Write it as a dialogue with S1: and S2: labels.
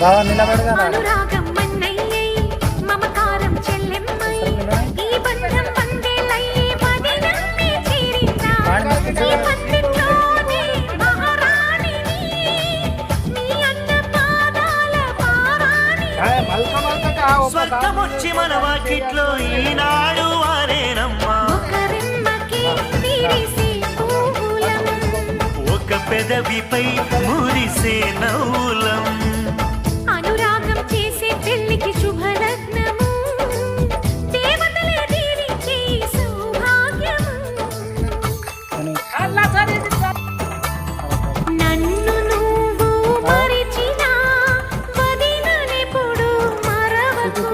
S1: అనురాగం మన్నయ్యై మమకారం చెల్లెమ్మై ఈ బంధం వందేలయ్యే మదినమ్మే చేరిందా ఈ పందిట్లోనే మహారాణిని నీ అన్న పాదాల పారాణి
S2: స్వర్గమొచ్చి మన వాకిట్లో ఈనాడు వారేనమ్మా
S1: ఒకరిమ్మకి తీరిసి పూలం
S2: ఒక పెదవిపై మురిసే నవ్వులం
S1: అనురాగం చేసే పెళ్లికి శుభలగ్నము దేవతలే దీవించే సౌభాగ్యము నన్ను నువ్వు మరిచినా వదిననెప్పుడు మరవకు